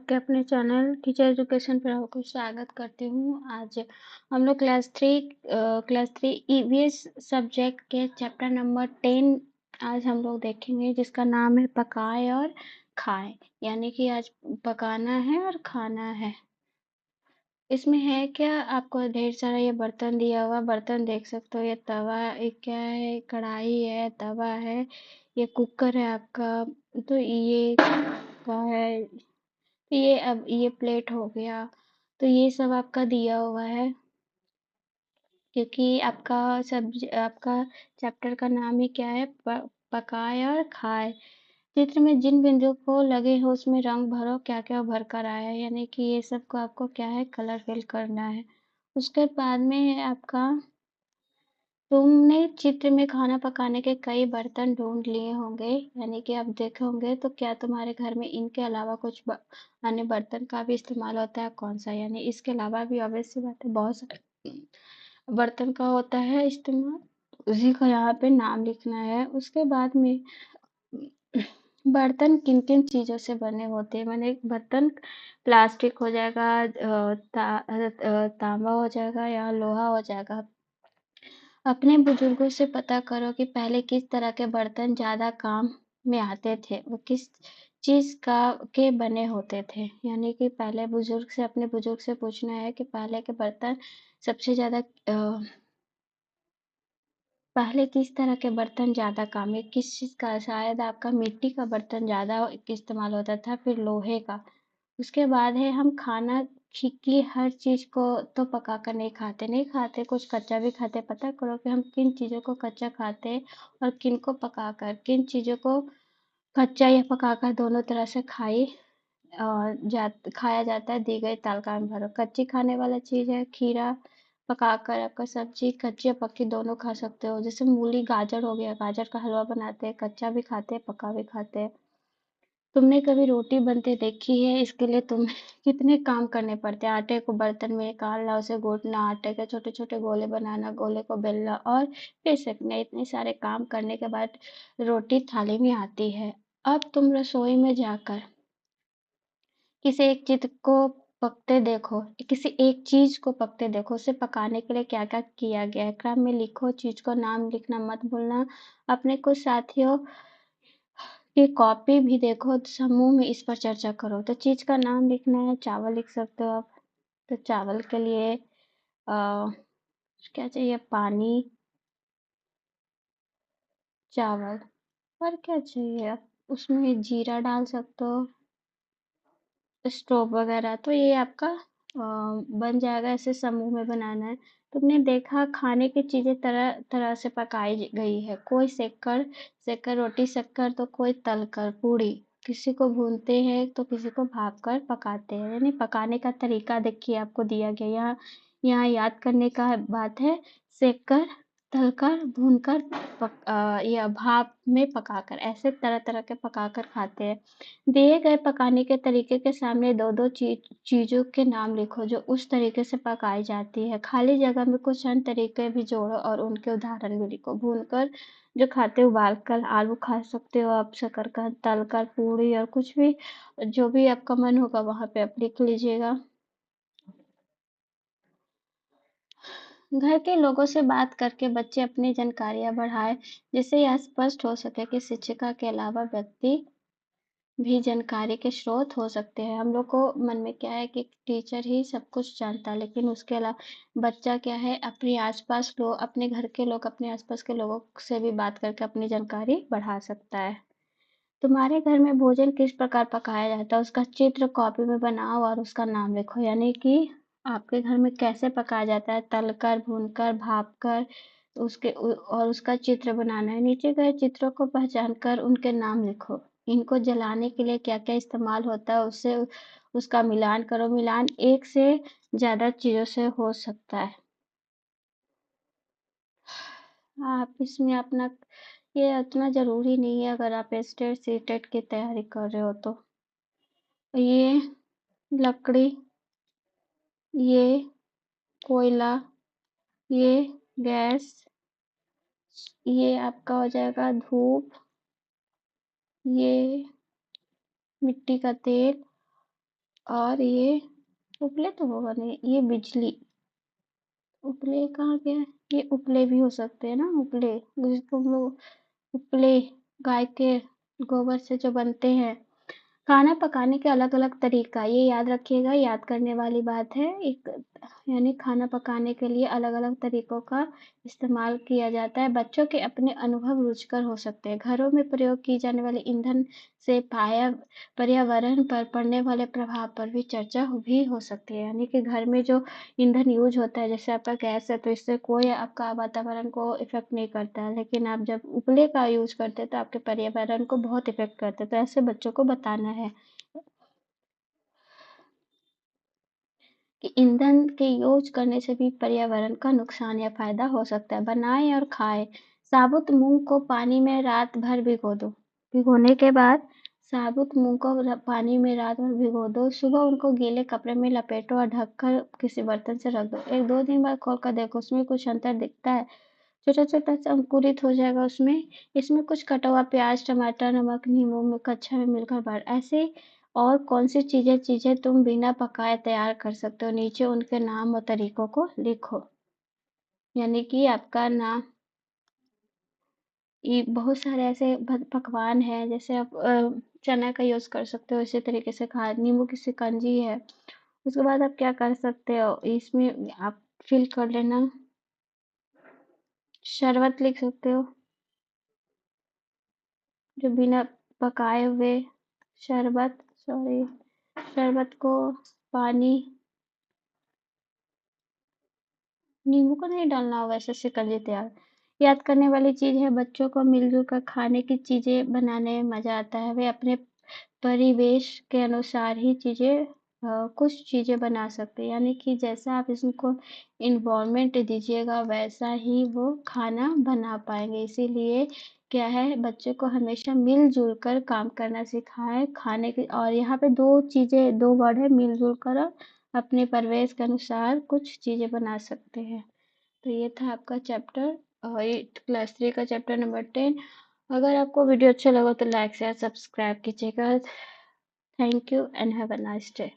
आपके अपने channel teacher education पर आपको स्वागत करती हूँ। आज हम लोग क्लास थ्री ईवीएस सब्जेक्ट के चैप्टर नंबर 10 आज हम लोग देखेंगे, जिसका नाम है पकाए और खाए। यानी कि आज पकाना है और खाना है। इसमें है क्या, आपको ढेर सारा ये बर्तन दिया हुआ, बर्तन देख सकते हो। ये तवा, ये क्या है, कढ़ाई है, तवा है, ये कुकर है आपका, तो ये का है, ये अब ये प्लेट हो गया। तो ये सब आपका दिया हुआ है, क्योंकि आपका चैप्टर का नाम ही क्या है, पकाए और खाए। चित्र में जिन बिंदुओं को लगे हो उसमें रंग भरो, क्या क्या भर कर आया है, यानी कि ये सब को आपको क्या है, कलर फिल करना है। उसके बाद में है आपका, तुमने चित्र में खाना पकाने के कई बर्तन ढूंढ लिए होंगे, यानी कि आप देखे होंगे। तो क्या तुम्हारे घर में इनके अलावा कुछ अन्य बर्तन का भी इस्तेमाल होता है? कौन सा? यानी इसके अलावा भी ऑब्वियस सी बात है, बहुत सारे बर्तन का होता है इस्तेमाल, उसी का यहाँ पे नाम लिखना है। उसके बाद में बर्तन किन किन चीजों से बने होते हैं, मैंने बर्तन प्लास्टिक हो जाएगा, तांबा हो जाएगा या लोहा हो जाएगा। अपने बुजुर्गों से पता करो कि पहले किस तरह के बर्तन ज्यादा काम में आते थे, वो किस चीज का के बने होते थे। यानी कि पहले अपने बुजुर्ग से पूछना है कि पहले के बर्तन सबसे ज्यादा पहले किस तरह के बर्तन ज्यादा काम में, किस चीज का, शायद आपका मिट्टी का बर्तन ज्यादा इस्तेमाल होता था, फिर लोहे का। उसके बाद है हम खाना की हर चीज को तो पका कर नहीं खाते, कुछ कच्चा भी खाते। पता करो कि हम किन चीजों को कच्चा खाते हैं और किन को पकाकर, किन चीजों को कच्चा या पकाकर दोनों तरह से खाया जाता है। दी गई तालिका में भरो। कच्ची खाने वाला चीज है खीरा, पकाकर आपका सब्जी कच्ची या पक्की दोनों खा सकते हो। जैसे मूली, गाजर हो गया, गाजर का हलवा बनाते हैं, कच्चा भी खाते हैं, पका भी खाते हैं। तुमने कभी रोटी बनते देखी है? इसके लिए तुम्हें कितने काम करने पड़ते हैं। आटे को बर्तन में निकालना, उसे गूंथना, आटे के छोटे छोटे गोले बनाना, गोले को बेलना और फिर सेकना। इतने सारे काम करने के बाद रोटी थाली में आती है। अब तुम रसोई में जाकर किसी एक चित्र को पकते देखो, किसी एक चीज को पकते देखो, उसे पकाने के लिए क्या क्या किया गया है। क्रम में लिखो, चीज को नाम लिखना मत भूलना। अपने कुछ साथियों की कॉपी भी देखो, समूह में इस पर चर्चा करो। तो चीज का नाम लिखना है, चावल लिख सकते हो आप। तो चावल के लिए क्या चाहिए, पानी, चावल। और क्या चाहिए, आप उसमें जीरा डाल सकते हो, स्टोव वगैरह। तो ये आपका बन जाएगा। ऐसे समूह में बनाना है। तुमने देखा खाने की चीजें तरह तरह से पकाई गई है। कोई सेककर सेककर रोटी सेककर, तो कोई तलकर पूड़ी, किसी को भूनते हैं तो किसी को भाप कर पकाते हैं। यानी पकाने का तरीका देखिए आपको दिया गया। यहाँ यहाँ याद करने का बात है, सेककर, तलकर, भूनकर, या भाप में पकाकर, ऐसे तरह तरह के पकाकर खाते हैं। दिए गए पकाने के तरीके के सामने दो दो चीजों के नाम लिखो जो उस तरीके से पकाई जाती है। खाली जगह में कुछ अन्य तरीके भी जोड़ो और उनके उदाहरण भी लिखो। भूनकर जो खाते हो, उबालकर आलू खा सकते हो आप, शकरकंद, तलकर पूड़ी, और कुछ भी जो भी आपका मन होगा वहां पे आप लिख लीजिएगा। घर के लोगों से बात करके बच्चे अपनी जानकारियां बढ़ाए, जिससे यह स्पष्ट हो सके कि शिक्षिका के अलावा व्यक्ति भी जानकारी के स्रोत हो सकते हैं। हम लोग को मन में क्या है कि टीचर ही सब कुछ जानता है, लेकिन उसके अलावा बच्चा क्या है, अपने आसपास लोग, अपने घर के लोग, अपने आसपास के लोगों से भी बात करके अपनी जानकारी बढ़ा सकता है। तुम्हारे घर में भोजन किस प्रकार पकाया जाता है, उसका चित्र कॉपी में बनाओ और उसका नाम लिखो। यानी कि आपके घर में कैसे पकाया जाता है, तलकर, भूनकर, भापकर, और उसका चित्र बनाना है। नीचे गए चित्रों को पहचान कर उनके नाम लिखो। इनको जलाने के लिए क्या क्या इस्तेमाल होता है, उससे उसका मिलान करो। मिलान एक से ज्यादा चीजों से हो सकता है। आप इसमें अपना, ये उतना जरूरी नहीं है अगर आप स्टेट सीटेट की तैयारी कर रहे हो तो। ये लकड़ी, ये कोयला, ये गैस, ये आपका हो जाएगा धूप, ये मिट्टी का तेल, और ये उपले तो होगा नहीं, ये बिजली, उपले कहाँ गया? ये उपले भी हो सकते हैं ना, उपले जिसको हम लोग उपले गाय के गोबर से जो बनते हैं। खाना पकाने के अलग-अलग तरीका, ये याद रखिएगा, याद करने वाली बात है। एक यानी खाना पकाने के लिए अलग-अलग तरीकों का इस्तेमाल किया जाता है। बच्चों के अपने अनुभव रुचिकर हो सकते हैं। घरों में प्रयोग की जाने वाले ईंधन से पर्यावरण पर पड़ने वाले प्रभाव पर भी चर्चा भी हो सकती है। यानी कि घर में जो ईंधन यूज होता है, जैसे आपका गैस है, तो इससे कोई आपका वातावरण को इफेक्ट नहीं करता है, लेकिन आप जब उपले का यूज करते हैं तो आपके पर्यावरण को बहुत इफेक्ट करता है। तो ऐसे बच्चों को बताना है कि ईंधन के यूज करने से भी पर्यावरण का नुकसान या फायदा हो सकता है। बनाएं और खाएं। साबुत मूंग को पानी में रात भर भिगो दो। भिगोने के बाद साबुत मूंग को पानी में रात भर भिगो दो। सुबह उनको गीले कपड़े में लपेटो और ढककर किसी बर्तन से रख दो। 1-2 दिन बाद खोल कर देखो, उसमें कुछ अंतर दिखता है। छोटा छोटा सा अंकुरित हो जाएगा उसमें। इसमें कुछ कटा हुआ प्याज, टमाटर, नमक, नींबू में कच्चा में मिलकर भर ऐसे। और कौन सी चीजें तुम बिना पकाए तैयार कर सकते हो, नीचे उनके नाम और तरीकों को लिखो। यानी कि आपका नाम, ये बहुत सारे ऐसे पकवान हैं, जैसे आप चना का यूज कर सकते हो, इसी तरीके से खा, नींबू की शिकंजी है। उसके बाद आप क्या कर सकते हो, इसमें आप फिल कर लेना, शरबत लिख सकते हो, जो बिना पकाए हुए शरबत, सॉरी, शरबत को पानी, नींबू को नहीं डालना होगा, ऐसे शिकंजी तैयार। याद करने वाली चीज है, बच्चों को मिलजुल कर खाने की चीजें बनाने में मजा आता है। वे अपने परिवेश के अनुसार ही कुछ चीजें बना सकते हैं। यानी कि जैसा आप इसको इन्वायरमेंट दीजिएगा, वैसा ही वो खाना बना पाएंगे। इसीलिए क्या है, बच्चे को हमेशा मिलजुल कर काम करना सिखाएं खाने की। और यहाँ पे दो वर्ड है, मिलजुल कर और अपने परिवेश के अनुसार कुछ चीजें बना सकते हैं। तो ये था आपका चैप्टर, और ये क्लास 3 का चैप्टर नंबर 10। अगर आपको वीडियो अच्छा लगा तो लाइक शेयर सब्सक्राइब कीजिएगा। Thank you and have a nice day.